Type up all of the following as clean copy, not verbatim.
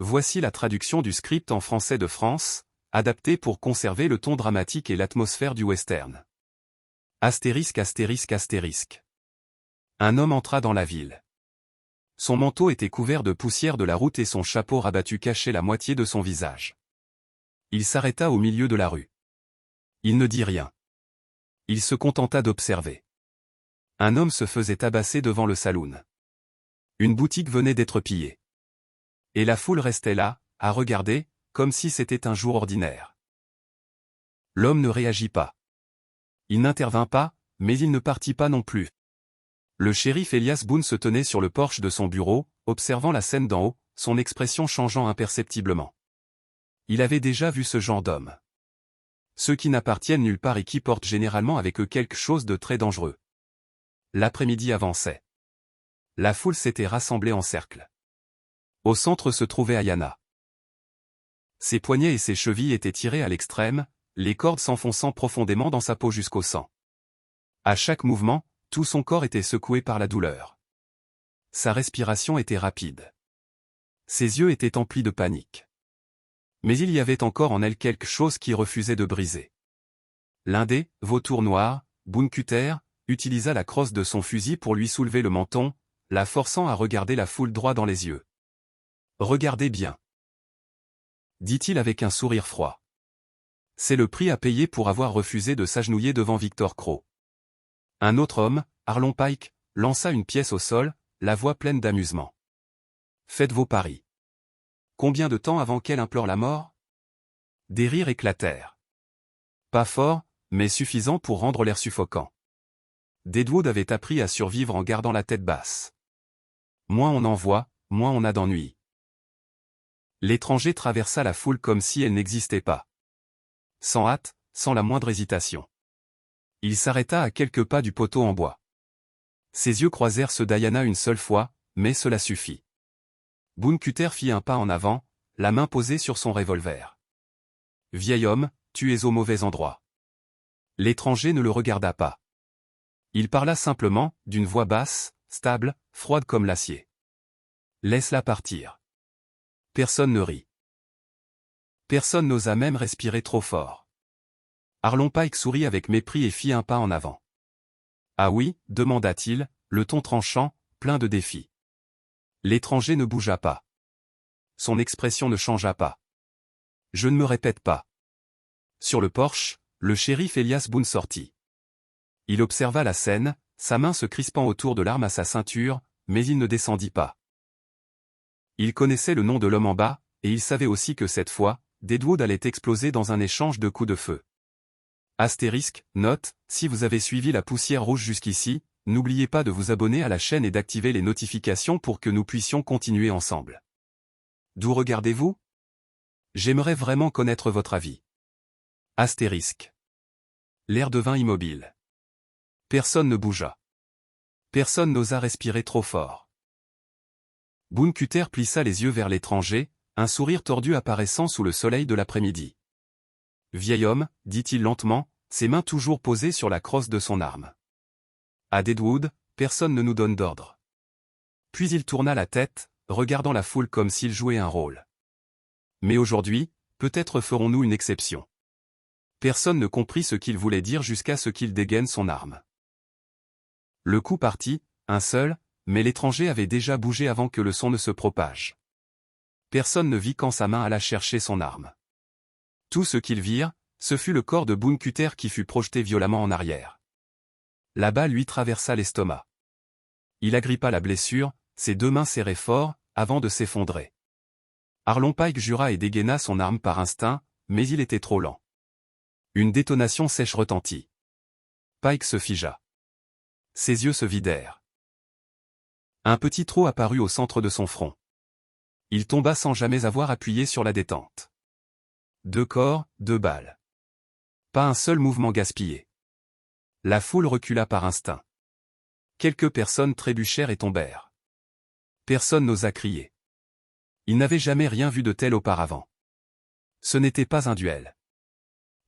Voici la traduction du script en français de France, adapté pour conserver le ton dramatique et l'atmosphère du western. Astérisque astérisque astérisque. Un homme entra dans la ville. Son manteau était couvert de poussière de la route et son chapeau rabattu cachait la moitié de son visage. Il s'arrêta au milieu de la rue. Il ne dit rien. Il se contenta d'observer. Un homme se faisait tabasser devant le saloon. Une boutique venait d'être pillée. Et la foule restait là, à regarder, comme si c'était un jour ordinaire. L'homme ne réagit pas. Il n'intervint pas, mais il ne partit pas non plus. Le shérif Elias Boone se tenait sur le porche de son bureau, observant la scène d'en haut, son expression changeant imperceptiblement. Il avait déjà vu ce genre d'homme. Ceux qui n'appartiennent nulle part et qui portent généralement avec eux quelque chose de très dangereux. L'après-midi avançait. La foule s'était rassemblée en cercle. Au centre se trouvait Ayana. Ses poignets et ses chevilles étaient tirés à l'extrême, les cordes s'enfonçant profondément dans sa peau jusqu'au sang. À chaque mouvement, tout son corps était secoué par la douleur. Sa respiration était rapide. Ses yeux étaient emplis de panique. Mais il y avait encore en elle quelque chose qui refusait de briser. L'un des vautours noirs, Boone Cutter, utilisa la crosse de son fusil pour lui soulever le menton, la forçant à regarder la foule droit dans les yeux. « Regardez bien. » dit-il avec un sourire froid. C'est le prix à payer pour avoir refusé de s'agenouiller devant Victor Crow. Un autre homme, Arlon Pike, lança une pièce au sol, la voix pleine d'amusement. Faites vos paris. Combien de temps avant qu'elle implore la mort? Des rires éclatèrent. Pas fort, mais suffisant pour rendre l'air suffocant. Deadwood avait appris à survivre en gardant la tête basse. Moins on en voit, moins on a d'ennuis. L'étranger traversa la foule comme si elle n'existait pas. Sans hâte, sans la moindre hésitation. Il s'arrêta à quelques pas du poteau en bois. Ses yeux croisèrent ceux d'Ayana une seule fois, mais cela suffit. Boone Cutter fit un pas en avant, la main posée sur son revolver. « Vieil homme, tu es au mauvais endroit. » L'étranger ne le regarda pas. Il parla simplement, d'une voix basse, stable, froide comme l'acier. « Laisse-la partir. » Personne ne rit. Personne n'osa même respirer trop fort. Arlon Pike sourit avec mépris et fit un pas en avant. « Ah oui » demanda-t-il, le ton tranchant, plein de défi. L'étranger ne bougea pas. Son expression ne changea pas. « Je ne me répète pas. » Sur le porche, le shérif Elias Boone sortit. Il observa la scène, sa main se crispant autour de l'arme à sa ceinture, mais il ne descendit pas. Il connaissait le nom de l'homme en bas, et il savait aussi que cette fois, Deadwood allait exploser dans un échange de coups de feu. Astérisque, note, si vous avez suivi la poussière rouge jusqu'ici, n'oubliez pas de vous abonner à la chaîne et d'activer les notifications pour que nous puissions continuer ensemble. D'où regardez-vous? J'aimerais vraiment connaître votre avis. Astérisque. L'air devint immobile. Personne ne bougea. Personne n'osa respirer trop fort. Boone Cutter plissa les yeux vers l'étranger, un sourire tordu apparaissant sous le soleil de l'après-midi. « Vieil homme, dit-il lentement, ses mains toujours posées sur la crosse de son arme. À Deadwood, personne ne nous donne d'ordre. » Puis il tourna la tête, regardant la foule comme s'il jouait un rôle. « Mais aujourd'hui, peut-être ferons-nous une exception. » Personne ne comprit ce qu'il voulait dire jusqu'à ce qu'il dégaine son arme. Le coup partit, un seul, mais l'étranger avait déjà bougé avant que le son ne se propage. Personne ne vit quand sa main alla chercher son arme. Tout ce qu'ils virent, ce fut le corps de Boone Cutter qui fut projeté violemment en arrière. La balle lui traversa l'estomac. Il agrippa la blessure, ses deux mains serrées fort, avant de s'effondrer. Arlon Pike jura et dégaina son arme par instinct, mais il était trop lent. Une détonation sèche retentit. Pike se figea. Ses yeux se vidèrent. Un petit trou apparut au centre de son front. Il tomba sans jamais avoir appuyé sur la détente. 2 corps, 2 balles. Pas un seul mouvement gaspillé. La foule recula par instinct. Quelques personnes trébuchèrent et tombèrent. Personne n'osa crier. Il n'avait jamais rien vu de tel auparavant. Ce n'était pas un duel.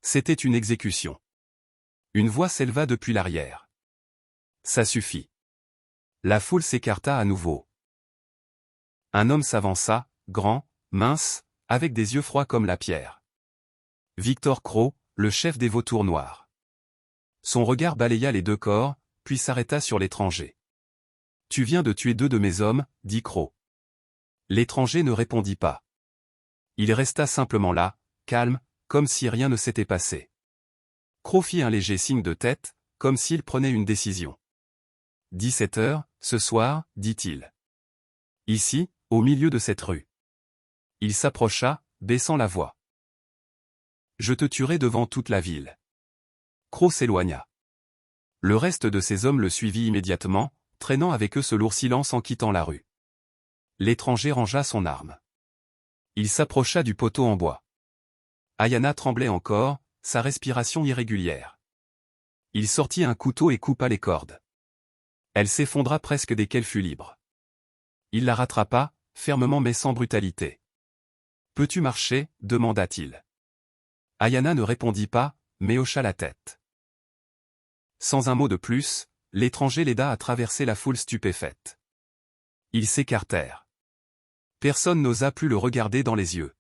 C'était une exécution. Une voix s'éleva depuis l'arrière. Ça suffit. La foule s'écarta à nouveau. Un homme s'avança, grand, mince, avec des yeux froids comme la pierre. Victor Crow, le chef des vautours noirs. Son regard balaya les deux corps, puis s'arrêta sur l'étranger. « Tu viens de tuer 2 de mes hommes, dit Crow. L'étranger ne répondit pas. Il resta simplement là, calme, comme si rien ne s'était passé. Crow fit un léger signe de tête, comme s'il prenait une décision. 17 heures, ce soir, dit-il. Ici, au milieu de cette rue. Il s'approcha, baissant la voix. Je te tuerai devant toute la ville. Crow s'éloigna. Le reste de ses hommes le suivit immédiatement, traînant avec eux ce lourd silence en quittant la rue. L'étranger rangea son arme. Il s'approcha du poteau en bois. Ayana tremblait encore, sa respiration irrégulière. Il sortit un couteau et coupa les cordes. Elle s'effondra presque dès qu'elle fut libre. Il la rattrapa, fermement mais sans brutalité. « Peux-tu marcher » demanda-t-il. Ayana ne répondit pas, mais hocha la tête. Sans un mot de plus, l'étranger l'aida à traverser la foule stupéfaite. Ils s'écartèrent. Personne n'osa plus le regarder dans les yeux.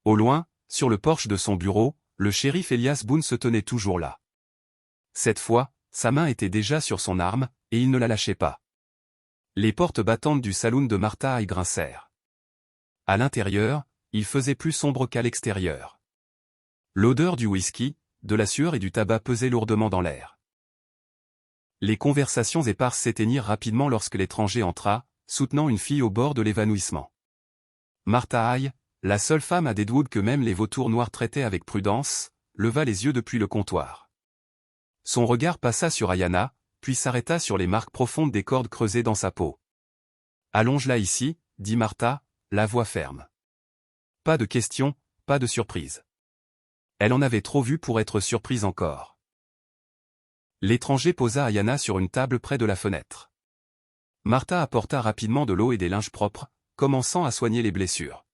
Au loin, sur le porche de son bureau, le shérif Elias Boone se tenait toujours là. Cette fois, sa main était déjà sur son arme, et il ne la lâchait pas. Les portes battantes du saloon de Martha High grincèrent. À l'intérieur, il faisait plus sombre qu'à l'extérieur. L'odeur du whisky, de la sueur et du tabac pesait lourdement dans l'air. Les conversations éparses s'éteignirent rapidement lorsque l'étranger entra, soutenant une fille au bord de l'évanouissement. Martha High, la seule femme à Deadwood que même les vautours noirs traitaient avec prudence, leva les yeux depuis le comptoir. Son regard passa sur Ayana, puis s'arrêta sur les marques profondes des cordes creusées dans sa peau. « Allonge-la ici, » dit Martha, la voix ferme. Pas de questions, pas de surprise. Elle en avait trop vu pour être surprise encore. L'étranger posa Ayana sur une table près de la fenêtre. Martha apporta rapidement de l'eau et des linges propres, commençant à soigner les blessures.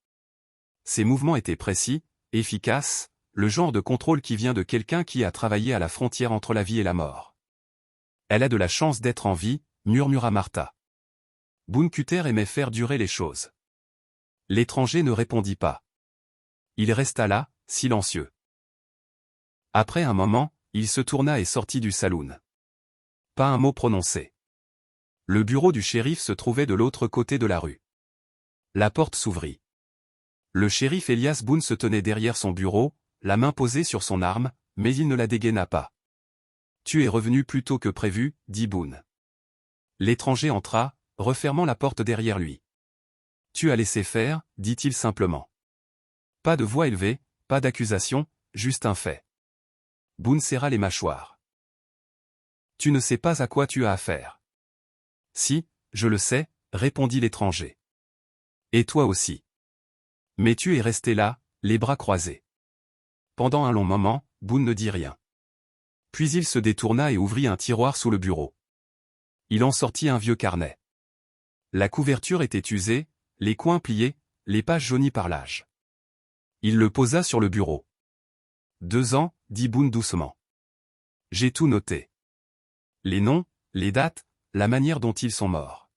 Ses mouvements étaient précis, efficaces, le genre de contrôle qui vient de quelqu'un qui a travaillé à la frontière entre la vie et la mort. Elle a de la chance d'être en vie, murmura Martha. Boone Cutter aimait faire durer les choses. L'étranger ne répondit pas. Il resta là, silencieux. Après un moment, il se tourna et sortit du saloon. Pas un mot prononcé. Le bureau du shérif se trouvait de l'autre côté de la rue. La porte s'ouvrit. Le shérif Elias Boone se tenait derrière son bureau, la main posée sur son arme, mais il ne la dégaina pas. « Tu es revenu plus tôt que prévu, » dit Boone. L'étranger entra, refermant la porte derrière lui. « Tu as laissé faire, » dit-il simplement. Pas de voix élevée, pas d'accusation, juste un fait. Boone serra les mâchoires. « Tu ne sais pas à quoi tu as affaire. »« Si, je le sais, » répondit l'étranger. « Et toi aussi. » Mais tu es resté là, les bras croisés. Pendant un long moment, Boone ne dit rien. Puis il se détourna et ouvrit un tiroir sous le bureau. Il en sortit un vieux carnet. La couverture était usée, les coins pliés, les pages jaunies par l'âge. Il le posa sur le bureau. « 2 ans, » dit Boone doucement. « J'ai tout noté. Les noms, les dates, la manière dont ils sont morts. »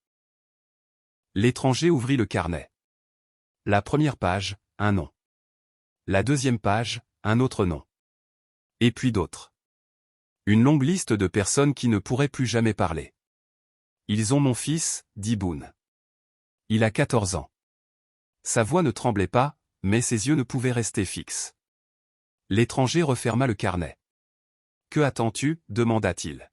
L'étranger ouvrit le carnet. La première page, un nom. La deuxième page, un autre nom. Et puis d'autres. Une longue liste de personnes qui ne pourraient plus jamais parler. « Ils ont mon fils, » dit Boone. « Il a 14 ans. » Sa voix ne tremblait pas, mais ses yeux ne pouvaient rester fixes. L'étranger referma le carnet. « Que attends-tu » demanda-t-il.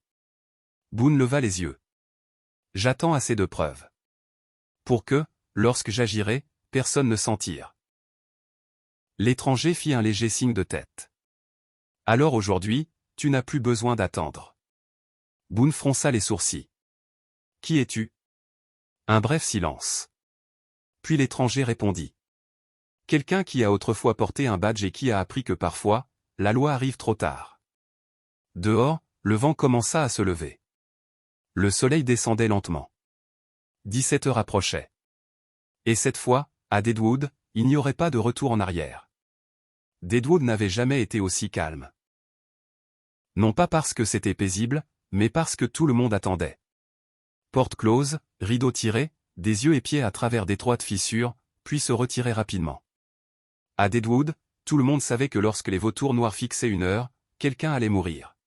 Boone leva les yeux. « J'attends assez de preuves. Pour que, lorsque j'agirai, personne ne s'en tire. » L'étranger fit un léger signe de tête. « Alors aujourd'hui, tu n'as plus besoin d'attendre. » Boone fronça les sourcils. « Qui es-tu » Un bref silence. Puis l'étranger répondit. « Quelqu'un qui a autrefois porté un badge et qui a appris que parfois, la loi arrive trop tard. » Dehors, le vent commença à se lever. Le soleil descendait lentement. 17 heures approchaient. Et cette fois, à Deadwood, il n'y aurait pas de retour en arrière. Deadwood n'avait jamais été aussi calme. Non pas parce que c'était paisible, mais parce que tout le monde attendait. Porte close, rideaux tirés, des yeux épiés à travers d'étroites fissures, puis se retirait rapidement. À Deadwood, tout le monde savait que lorsque les vautours noirs fixaient une heure, quelqu'un allait mourir.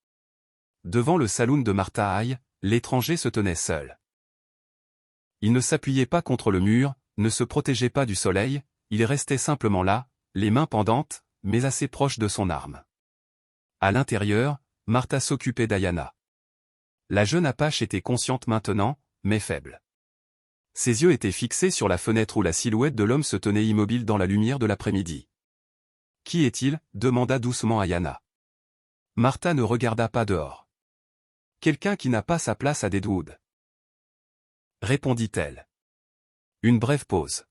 Devant le saloon de Martha High, l'étranger se tenait seul. Il ne s'appuyait pas contre le mur, ne se protégeait pas du soleil, il restait simplement là, les mains pendantes, mais assez proche de son arme. À l'intérieur, Martha s'occupait d'Ayana. La jeune Apache était consciente maintenant, mais faible. Ses yeux étaient fixés sur la fenêtre où la silhouette de l'homme se tenait immobile dans la lumière de l'après-midi. « Qui est-il » demanda doucement Ayana. Martha ne regarda pas dehors. « Quelqu'un qui n'a pas sa place à Deadwood. » répondit-elle. Une brève pause.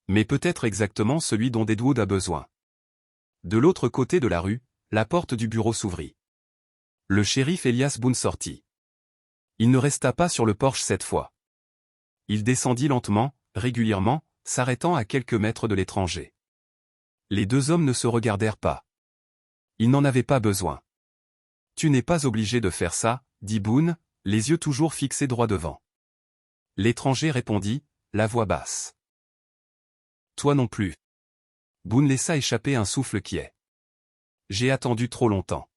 Mais peut-être exactement celui dont Deadwood a besoin. De l'autre côté de la rue, la porte du bureau s'ouvrit. Le shérif Elias Boone sortit. Il ne resta pas sur le porche cette fois. Il descendit lentement, régulièrement, s'arrêtant à quelques mètres de l'étranger. Les deux hommes ne se regardèrent pas. Ils n'en avaient pas besoin. « Tu n'es pas obligé de faire ça, » dit Boone, les yeux toujours fixés droit devant. L'étranger répondit, la voix basse. « Toi non plus. » Boone laissa échapper un souffle quiet. « J'ai attendu trop longtemps. »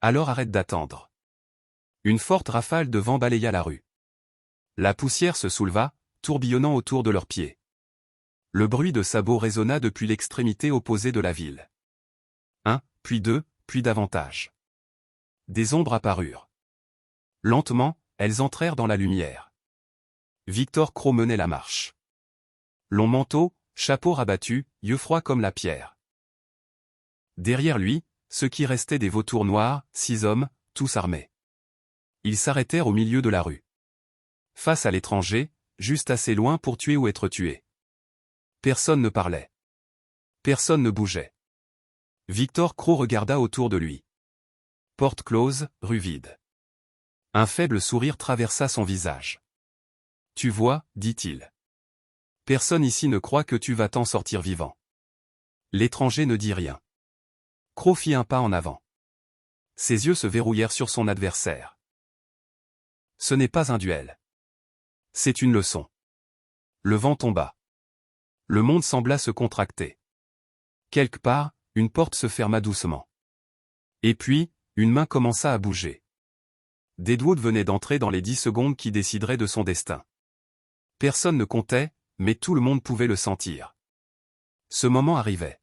Alors arrête d'attendre. Une forte rafale de vent balaya la rue. La poussière se souleva, tourbillonnant autour de leurs pieds. Le bruit de sabots résonna depuis l'extrémité opposée de la ville. Un, puis deux, puis davantage. Des ombres apparurent. Lentement, elles entrèrent dans la lumière. Victor Crow menait la marche. Long manteau, chapeau rabattu, yeux froids comme la pierre. Derrière lui, ce qui restait des vautours noirs, 6 hommes, tous armés. Ils s'arrêtèrent au milieu de la rue. Face à l'étranger, juste assez loin pour tuer ou être tué. Personne ne parlait. Personne ne bougeait. Victor Crow regarda autour de lui. Porte close, rue vide. Un faible sourire traversa son visage. « Tu vois, dit-il. Personne ici ne croit que tu vas t'en sortir vivant. » L'étranger ne dit rien. Crow fit un pas en avant. Ses yeux se verrouillèrent sur son adversaire. Ce n'est pas un duel. C'est une leçon. Le vent tomba. Le monde sembla se contracter. Quelque part, une porte se ferma doucement. Et puis, une main commença à bouger. Deadwood venait d'entrer dans les 10 secondes qui décideraient de son destin. Personne ne comptait, mais tout le monde pouvait le sentir. Ce moment arrivait.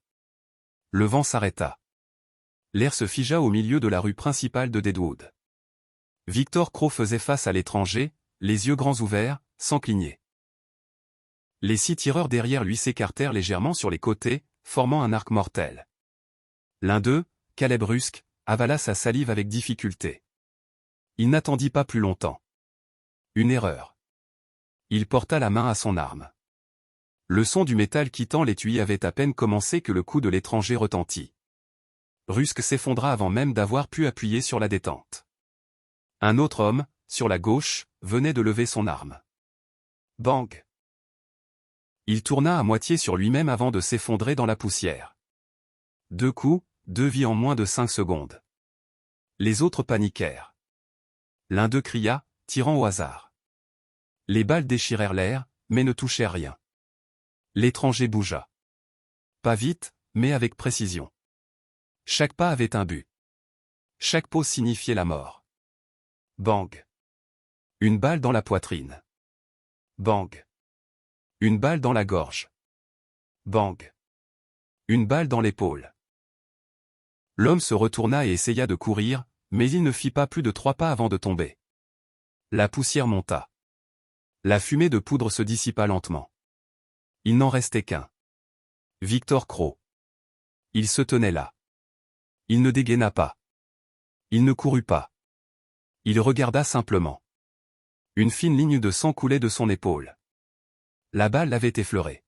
Le vent s'arrêta. L'air se figea au milieu de la rue principale de Deadwood. Victor Crow faisait face à l'étranger, les yeux grands ouverts, sans cligner. Les 6 tireurs derrière lui s'écartèrent légèrement sur les côtés, formant un arc mortel. L'un d'eux, Caleb Rusk, avala sa salive avec difficulté. Il n'attendit pas plus longtemps. Une erreur. Il porta la main à son arme. Le son du métal quittant l'étui avait à peine commencé que le coup de l'étranger retentit. Rusk s'effondra avant même d'avoir pu appuyer sur la détente. Un autre homme, sur la gauche, venait de lever son arme. Bang! Il tourna à moitié sur lui-même avant de s'effondrer dans la poussière. 2 coups, 2 vies en moins de 5 secondes. Les autres paniquèrent. L'un d'eux cria, tirant au hasard. Les balles déchirèrent l'air, mais ne touchèrent rien. L'étranger bougea. Pas vite, mais avec précision. Chaque pas avait un but. Chaque pause signifiait la mort. Bang! Une balle dans la poitrine. Bang! Une balle dans la gorge. Bang! Une balle dans l'épaule. L'homme se retourna et essaya de courir, mais il ne fit pas plus de 3 pas avant de tomber. La poussière monta. La fumée de poudre se dissipa lentement. Il n'en restait qu'un. Victor Crow. Il se tenait là. Il ne dégaina pas. Il ne courut pas. Il regarda simplement. Une fine ligne de sang coulait de son épaule. La balle l'avait effleuré.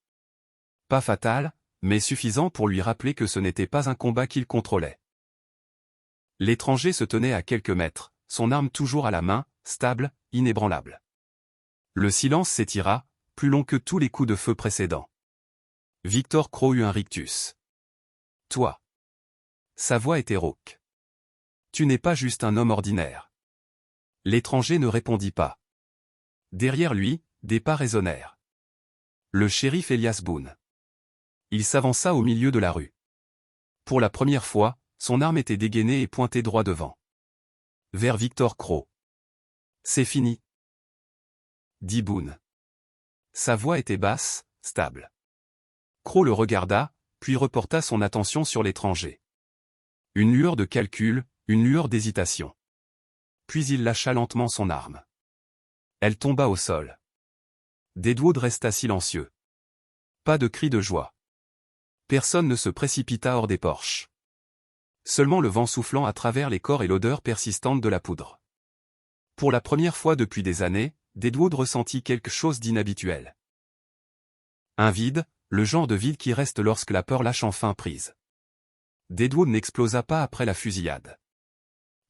Pas fatal, mais suffisant pour lui rappeler que ce n'était pas un combat qu'il contrôlait. L'étranger se tenait à quelques mètres, son arme toujours à la main, stable, inébranlable. Le silence s'étira, plus long que tous les coups de feu précédents. Victor Crow eut un rictus. « Toi. » Sa voix était rauque. « Tu n'es pas juste un homme ordinaire. » L'étranger ne répondit pas. Derrière lui, des pas résonnèrent. Le shérif Elias Boone. Il s'avança au milieu de la rue. Pour la première fois, son arme était dégainée et pointée droit devant. Vers Victor Crowe. « C'est fini, » dit Boone. Sa voix était basse, stable. Crowe le regarda, puis reporta son attention sur l'étranger. Une lueur de calcul, une lueur d'hésitation. Puis il lâcha lentement son arme. Elle tomba au sol. Deadwood resta silencieux. Pas de cri de joie. Personne ne se précipita hors des porches. Seulement le vent soufflant à travers les corps et l'odeur persistante de la poudre. Pour la première fois depuis des années, Deadwood ressentit quelque chose d'inhabituel. Un vide, le genre de vide qui reste lorsque la peur lâche enfin prise. Deadwood n'explosa pas après la fusillade.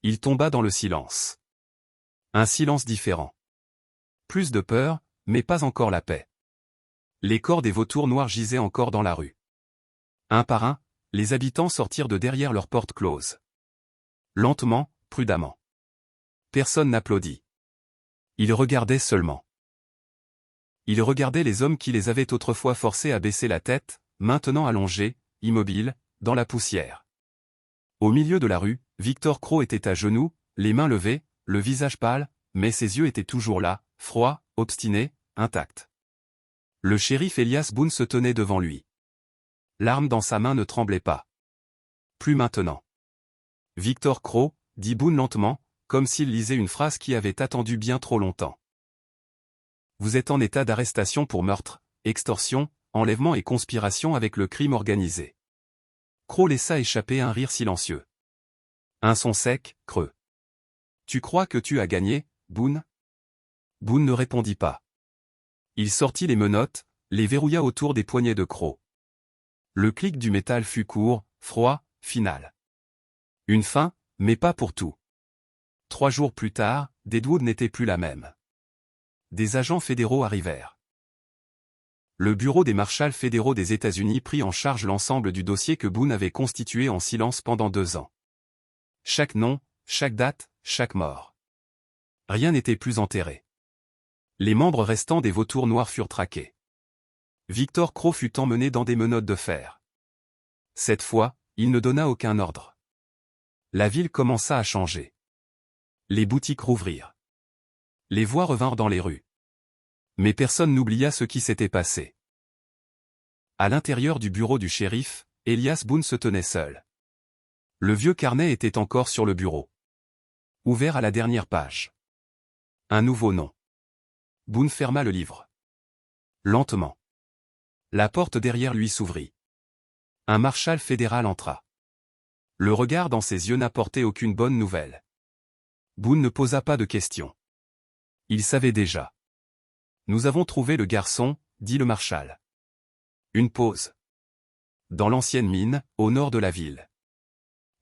Il tomba dans le silence. Un silence différent. Plus de peur, mais pas encore la paix. Les corps des vautours noirs gisaient encore dans la rue. Un par un, les habitants sortirent de derrière leurs portes closes. Lentement, prudemment. Personne n'applaudit. Ils regardaient seulement. Ils regardaient les hommes qui les avaient autrefois forcés à baisser la tête, maintenant allongés, immobiles, dans la poussière. Au milieu de la rue, Victor Crowe était à genoux, les mains levées, le visage pâle, mais ses yeux étaient toujours là, froids, obstinés, intacts. Le shérif Elias Boone se tenait devant lui. L'arme dans sa main ne tremblait pas. Plus maintenant. Victor Crowe, dit Boone lentement, comme s'il lisait une phrase qui avait attendu bien trop longtemps. Vous êtes en état d'arrestation pour meurtre, extorsion, enlèvement et conspiration avec le crime organisé. Crowe laissa échapper un rire silencieux. Un son sec, creux. Tu crois que tu as gagné, Boone? Boone ne répondit pas. Il sortit les menottes, les verrouilla autour des poignets de Crowe. Le clic du métal fut court, froid, final. Une fin, mais pas pour tout. 3 jours plus tard, Deadwood n'était plus la même. Des agents fédéraux arrivèrent. Le bureau des marshals fédéraux des États-Unis prit en charge l'ensemble du dossier que Boone avait constitué en silence pendant 2 ans. Chaque nom, chaque date, chaque mort. Rien n'était plus enterré. Les membres restants des vautours noirs furent traqués. Victor Crowe fut emmené dans des menottes de fer. Cette fois, il ne donna aucun ordre. La ville commença à changer. Les boutiques rouvrirent. Les voix revinrent dans les rues. Mais personne n'oublia ce qui s'était passé. À l'intérieur du bureau du shérif, Elias Boone se tenait seul. Le vieux carnet était encore sur le bureau. Ouvert à la dernière page. Un nouveau nom. Boone ferma le livre. Lentement. La porte derrière lui s'ouvrit. Un marshal fédéral entra. Le regard dans ses yeux n'apportait aucune bonne nouvelle. Boone ne posa pas de questions. Il savait déjà. Nous avons trouvé le garçon, dit le marshal. Une pause. Dans l'ancienne mine, au nord de la ville.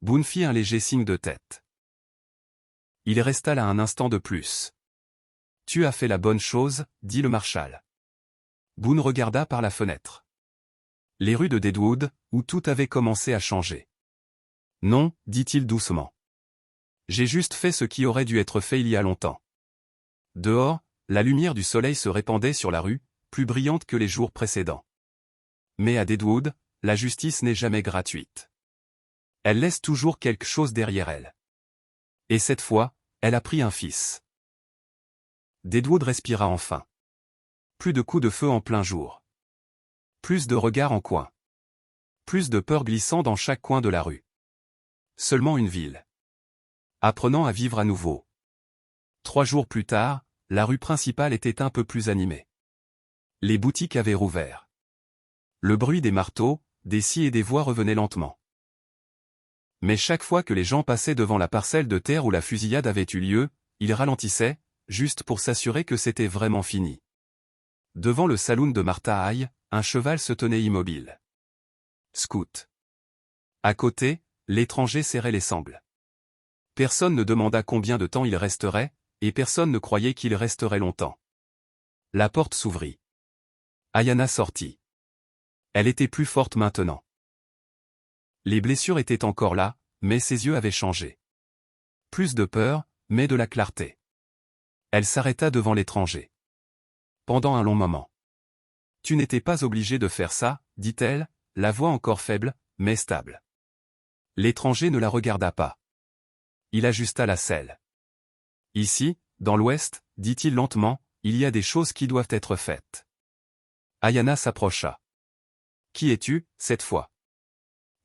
Boone fit un léger signe de tête. Il resta là un instant de plus. Tu as fait la bonne chose, dit le marshal. Boone regarda par la fenêtre. Les rues de Deadwood, où tout avait commencé à changer. Non, dit-il doucement. J'ai juste fait ce qui aurait dû être fait il y a longtemps. Dehors, la lumière du soleil se répandait sur la rue, plus brillante que les jours précédents. Mais à Deadwood, la justice n'est jamais gratuite. Elle laisse toujours quelque chose derrière elle. Et cette fois, elle a pris un fils. Deadwood respira enfin. Plus de coups de feu en plein jour. Plus de regards en coin. Plus de peur glissant dans chaque coin de la rue. Seulement une ville. Apprenant à vivre à nouveau. 3 jours plus tard, la rue principale était un peu plus animée. Les boutiques avaient rouvert. Le bruit des marteaux, des scies et des voix revenait lentement. Mais chaque fois que les gens passaient devant la parcelle de terre où la fusillade avait eu lieu, ils ralentissaient, juste pour s'assurer que c'était vraiment fini. Devant le saloon de Martha High, un cheval se tenait immobile. Scout. À côté, l'étranger serrait les sangles. Personne ne demanda combien de temps il resterait, et personne ne croyait qu'il resterait longtemps. La porte s'ouvrit. Ayanna sortit. Elle était plus forte maintenant. Les blessures étaient encore là, mais ses yeux avaient changé. Plus de peur, mais de la clarté. Elle s'arrêta devant l'étranger. Pendant un long moment. Tu n'étais pas obligé de faire ça, dit-elle, la voix encore faible, mais stable. L'étranger ne la regarda pas. Il ajusta la selle. Ici, dans l'Ouest, dit-il lentement, il y a des choses qui doivent être faites. Ayana s'approcha. Qui es-tu, cette fois?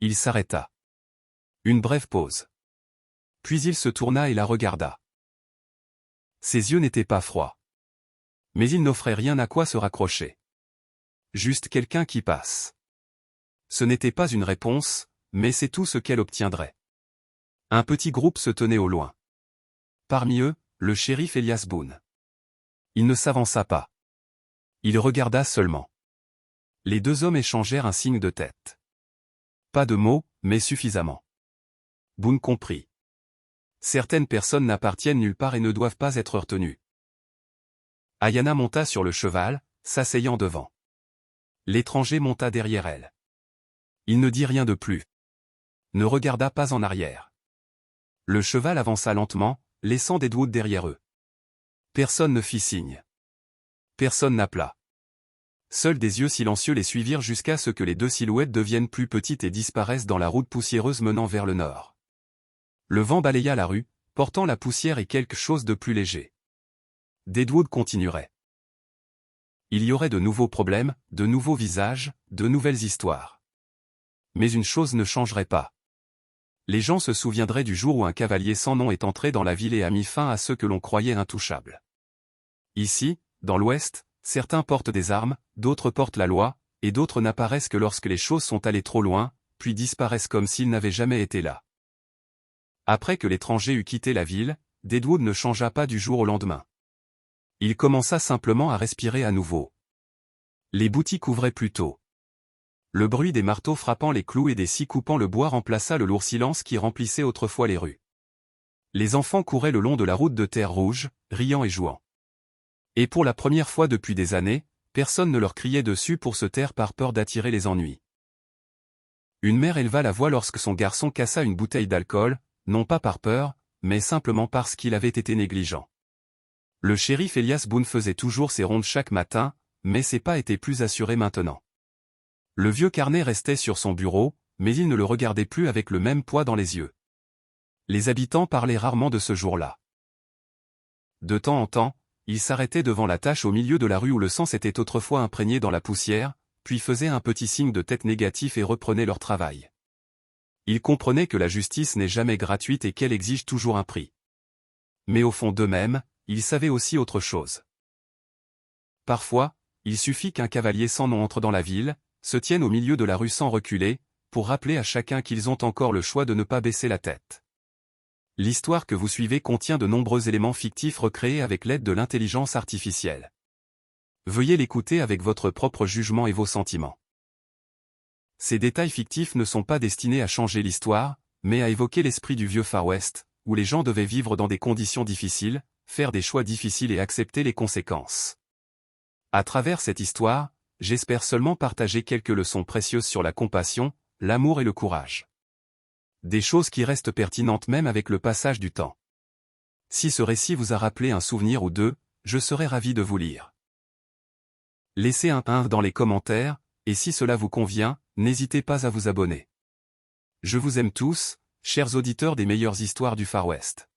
Il s'arrêta. Une brève pause. Puis il se tourna et la regarda. Ses yeux n'étaient pas froids. Mais il n'offrait rien à quoi se raccrocher. Juste quelqu'un qui passe. Ce n'était pas une réponse, mais c'est tout ce qu'elle obtiendrait. Un petit groupe se tenait au loin. Parmi eux, le shérif Elias Boone. Il ne s'avança pas. Il regarda seulement. Les deux hommes échangèrent un signe de tête. Pas de mots, mais suffisamment. Boone comprit. Certaines personnes n'appartiennent nulle part et ne doivent pas être retenues. Ayana monta sur le cheval, s'asseyant devant. L'étranger monta derrière elle. Il ne dit rien de plus. Ne regarda pas en arrière. Le cheval avança lentement, laissant Deadwood derrière eux. Personne ne fit signe. Personne n'appela. Seuls des yeux silencieux les suivirent jusqu'à ce que les deux silhouettes deviennent plus petites et disparaissent dans la route poussiéreuse menant vers le nord. Le vent balaya la rue, portant la poussière et quelque chose de plus léger. Deadwood continuerait. Il y aurait de nouveaux problèmes, de nouveaux visages, de nouvelles histoires. Mais une chose ne changerait pas. Les gens se souviendraient du jour où un cavalier sans nom est entré dans la ville et a mis fin à ceux que l'on croyait intouchables. Ici, dans l'Ouest, certains portent des armes, d'autres portent la loi, et d'autres n'apparaissent que lorsque les choses sont allées trop loin, puis disparaissent comme s'ils n'avaient jamais été là. Après que l'étranger eut quitté la ville, Deadwood ne changea pas du jour au lendemain. Il commença simplement à respirer à nouveau. Les boutiques ouvraient plus tôt. Le bruit des marteaux frappant les clous et des scies coupant le bois remplaça le lourd silence qui remplissait autrefois les rues. Les enfants couraient le long de la route de terre rouge, riant et jouant. Et pour la première fois depuis des années, personne ne leur criait dessus pour se taire par peur d'attirer les ennuis. Une mère éleva la voix lorsque son garçon cassa une bouteille d'alcool, non pas par peur, mais simplement parce qu'il avait été négligent. Le shérif Elias Boone faisait toujours ses rondes chaque matin, mais ses pas étaient plus assurés maintenant. Le vieux carnet restait sur son bureau, mais il ne le regardait plus avec le même poids dans les yeux. Les habitants parlaient rarement de ce jour-là. De temps en temps, ils s'arrêtaient devant la tache au milieu de la rue où le sang s'était autrefois imprégné dans la poussière, puis faisaient un petit signe de tête négatif et reprenaient leur travail. Ils comprenaient que la justice n'est jamais gratuite et qu'elle exige toujours un prix. Mais au fond d'eux-mêmes, ils savaient aussi autre chose. Parfois, il suffit qu'un cavalier sans nom entre dans la ville, se tiennent au milieu de la rue sans reculer, pour rappeler à chacun qu'ils ont encore le choix de ne pas baisser la tête. L'histoire que vous suivez contient de nombreux éléments fictifs recréés avec l'aide de l'intelligence artificielle. Veuillez l'écouter avec votre propre jugement et vos sentiments. Ces détails fictifs ne sont pas destinés à changer l'histoire, mais à évoquer l'esprit du vieux Far West, où les gens devaient vivre dans des conditions difficiles, faire des choix difficiles et accepter les conséquences. À travers cette histoire, j'espère seulement partager quelques leçons précieuses sur la compassion, l'amour et le courage. Des choses qui restent pertinentes même avec le passage du temps. Si ce récit vous a rappelé un souvenir ou deux, je serai ravi de vous lire. Laissez un 1 dans les commentaires, et si cela vous convient, n'hésitez pas à vous abonner. Je vous aime tous, chers auditeurs des meilleures histoires du Far West.